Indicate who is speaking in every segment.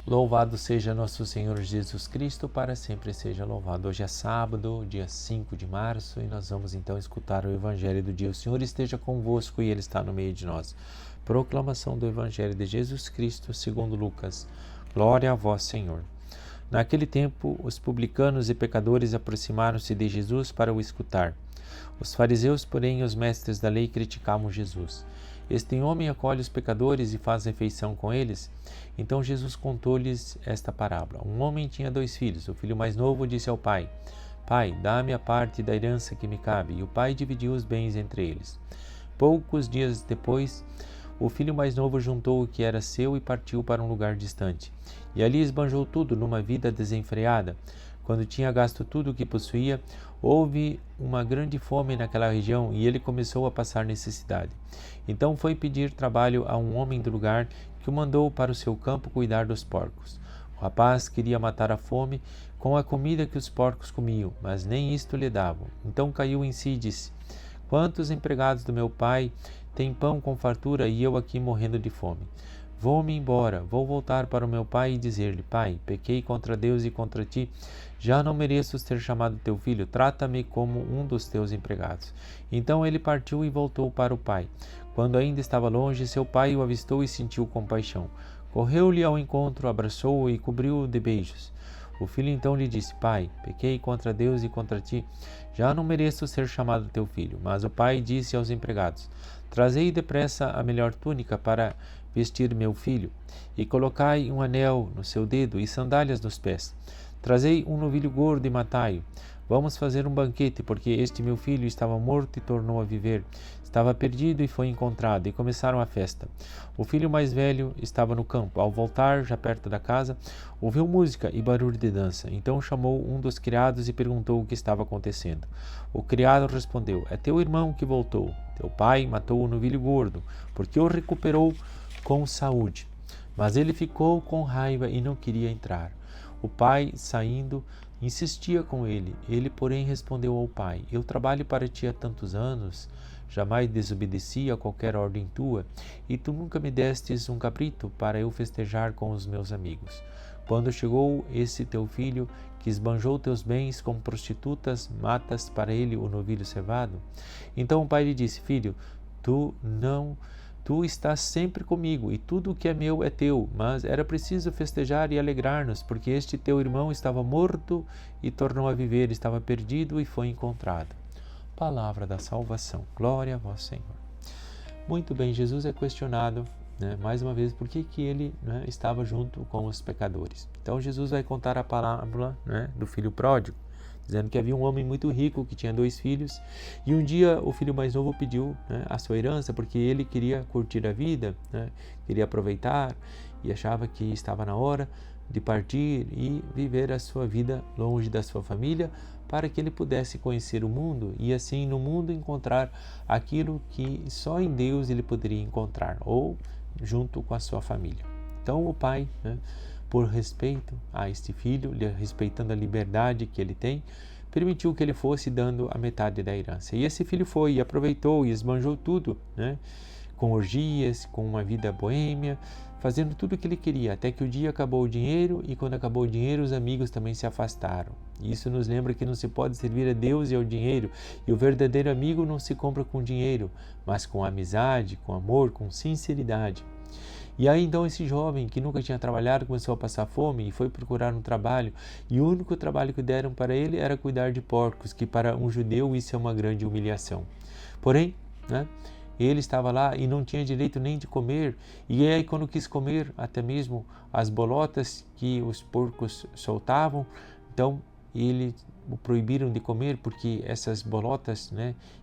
Speaker 1: Louvado seja nosso Senhor Jesus Cristo, para sempre seja louvado. Hoje é sábado, dia 5 de março, e nós vamos então escutar o Evangelho do dia. O Senhor esteja convosco e Ele está no meio de nós. Proclamação do Evangelho de Jesus Cristo, segundo Lucas. Glória a vós, Senhor. Naquele tempo, os publicanos e pecadores aproximaram-se de Jesus para o escutar. Os fariseus, porém, e os mestres da lei criticavam Jesus. Este homem acolhe os pecadores e faz refeição com eles. Então Jesus contou-lhes esta parábola. Um homem tinha 2 filhos. O filho mais novo disse ao pai: Pai, dá-me a parte da herança que me cabe. E o pai dividiu os bens entre eles. Poucos dias depois, o filho mais novo juntou o que era seu e partiu para um lugar distante. E ali esbanjou tudo numa vida desenfreada. Quando tinha gasto tudo o que possuía, houve uma grande fome naquela região e ele começou a passar necessidade. Então foi pedir trabalho a um homem do lugar que o mandou para o seu campo cuidar dos porcos. O rapaz queria matar a fome com a comida que os porcos comiam, mas nem isto lhe davam. Então caiu em si e disse: Quantos empregados do meu pai têm pão com fartura e eu aqui morrendo de fome? Vou-me embora, vou voltar para o meu pai e dizer-lhe: Pai, pequei contra Deus e contra ti, já não mereço ser chamado teu filho, trata-me como um dos teus empregados. Então ele partiu e voltou para o pai. Quando ainda estava longe, seu pai o avistou e sentiu compaixão. Correu-lhe ao encontro, abraçou-o e cobriu-o de beijos. O filho então lhe disse: Pai, pequei contra Deus e contra ti, já não mereço ser chamado teu filho. Mas o pai disse aos empregados: Trazei depressa a melhor túnica para vestir meu filho, e colocai um anel no seu dedo e sandálias nos pés. Trazei um novilho gordo e matai-o. Vamos fazer um banquete, porque este meu filho estava morto e tornou a viver. Estava perdido e foi encontrado, e começaram a festa. O filho mais velho estava no campo. Ao voltar, já perto da casa, ouviu música e barulho de dança. Então chamou um dos criados e perguntou o que estava acontecendo. O criado respondeu: É teu irmão que voltou. Teu pai matou o novilho gordo, porque o recuperou com saúde. Mas ele ficou com raiva e não queria entrar. O pai, saindo, insistia com ele. Ele, porém, respondeu ao pai: Eu trabalho para ti há tantos anos, jamais desobedeci a qualquer ordem tua, e tu nunca me destes um cabrito para eu festejar com os meus amigos. Quando chegou esse teu filho, que esbanjou teus bens como prostitutas, matas para ele o novilho cevado? Então o pai lhe disse: Filho, Tu estás sempre comigo, e tudo o que é meu é teu, mas era preciso festejar e alegrar-nos, porque este teu irmão estava morto e tornou a viver, estava perdido e foi encontrado. Palavra da salvação. Glória a vós, Senhor. Muito bem, Jesus é questionado, mais uma vez, por que ele estava junto com os pecadores. Então Jesus vai contar a parábola do filho pródigo, dizendo que havia um homem muito rico que tinha 2 filhos, e um dia o filho mais novo pediu a sua herança, porque ele queria curtir a vida, queria aproveitar, e achava que estava na hora de partir e viver a sua vida longe da sua família, para que ele pudesse conhecer o mundo e assim no mundo encontrar aquilo que só em Deus ele poderia encontrar, ou junto com a sua família. Então o pai, por respeito a este filho, respeitando a liberdade que ele tem, permitiu que ele fosse dando a metade da herança. E esse filho foi e aproveitou e esbanjou tudo, com orgias, com uma vida boêmia, fazendo tudo o que ele queria, até que o dia acabou o dinheiro, e quando acabou o dinheiro, os amigos também se afastaram. Isso nos lembra que não se pode servir a Deus e ao dinheiro, e o verdadeiro amigo não se compra com dinheiro, mas com amizade, com amor, com sinceridade. E aí então esse jovem que nunca tinha trabalhado começou a passar fome e foi procurar um trabalho, e o único trabalho que deram para ele era cuidar de porcos, que para um judeu isso é uma grande humilhação. Porém, ele estava lá e não tinha direito nem de comer, e aí quando quis comer até mesmo as bolotas que os porcos soltavam, então ele o proibiram de comer, porque essas bolotas,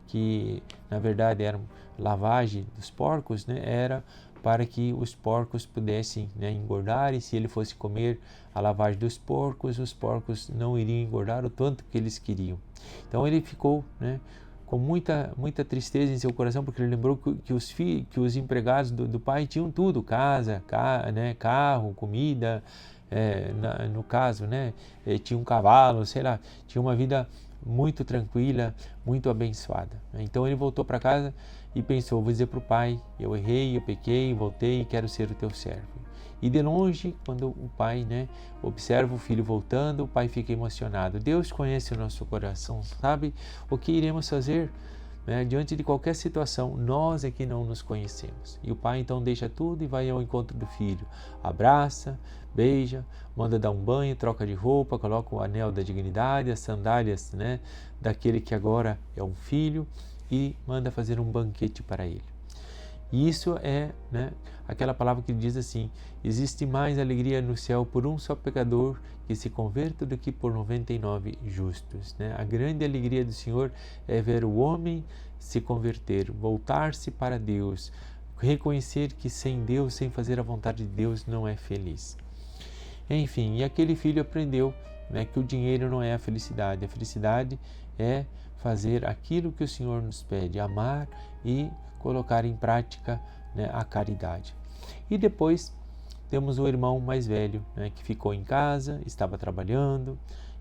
Speaker 1: que na verdade eram lavagem dos porcos, era para que os porcos pudessem engordar, e se ele fosse comer a lavagem dos porcos, os porcos não iriam engordar o tanto que eles queriam. Então ele ficou com muita tristeza em seu coração, porque ele lembrou que os empregados do pai tinham tudo: casa, carro, comida, no caso, tinha um cavalo, sei lá, tinha uma vida muito tranquila, muito abençoada. Então ele voltou para casa e pensou: vou dizer para o pai, eu errei, eu pequei, voltei e quero ser o teu servo. E de longe, quando o pai, né, observa o filho voltando, o pai fica emocionado. Deus conhece o nosso coração, sabe o que iremos fazer, né? Diante de qualquer situação, nós é que não nos conhecemos. E o pai então deixa tudo e vai ao encontro do filho. Abraça, beija, manda dar um banho, troca de roupa, coloca o anel da dignidade, as sandálias, né, daquele que agora é um filho, e manda fazer um banquete para ele. E isso é, né, aquela palavra que diz assim: existe mais alegria no céu por um só pecador que se converta do que por 99 justos. Né? A grande alegria do Senhor é ver o homem se converter, voltar-se para Deus, reconhecer que sem Deus, sem fazer a vontade de Deus, não é feliz. Enfim, e aquele filho aprendeu, né, que o dinheiro não é a felicidade é fazer aquilo que o Senhor nos pede, amar e colocar em prática, né, a caridade. E depois temos o irmão mais velho, né, que ficou em casa, estava trabalhando,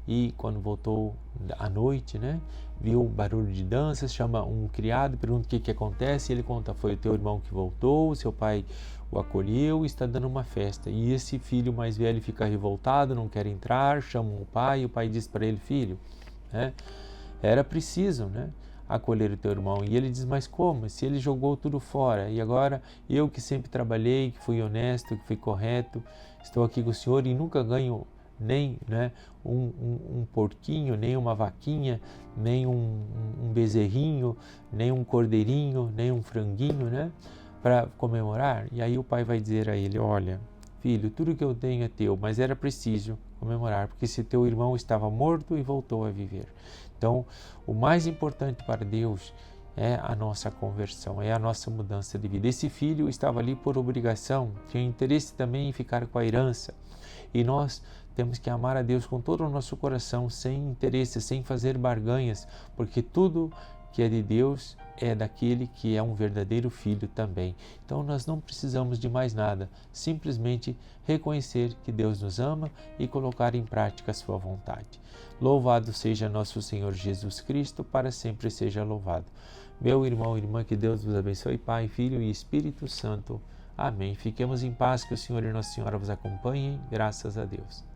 Speaker 1: e quando voltou à noite, né, viu um barulho de danças, chama um criado, pergunta o que acontece, e ele conta: foi o teu irmão que voltou, seu pai o acolheu e está dando uma festa. E esse filho mais velho fica revoltado, não quer entrar, chama o pai diz para ele: filho, né, era preciso, né, acolher o teu irmão. E ele diz: mas como? Se ele jogou tudo fora, e agora eu que sempre trabalhei, que fui honesto, que fui correto, estou aqui com o senhor e nunca ganho nem, né, um porquinho, nem uma vaquinha, nem um bezerrinho, nem um cordeirinho, nem um franguinho, né, para comemorar. E aí o pai vai dizer a ele: olha, filho, tudo que eu tenho é teu, mas era preciso comemorar, porque se teu irmão estava morto e voltou a viver. Então, o mais importante para Deus é a nossa conversão, é a nossa mudança de vida. Esse filho estava ali por obrigação, tinha interesse também em ficar com a herança. E nós temos que amar a Deus com todo o nosso coração, sem interesse, sem fazer barganhas, porque tudo que é de Deus é daquele que é um verdadeiro filho também. Então nós não precisamos de mais nada, simplesmente reconhecer que Deus nos ama e colocar em prática a sua vontade. Louvado seja nosso Senhor Jesus Cristo, para sempre seja louvado. Meu irmão e irmã, que Deus vos abençoe, Pai, Filho e Espírito Santo. Amém. Fiquemos em paz, que o Senhor e Nossa Senhora vos acompanhem. Graças a Deus.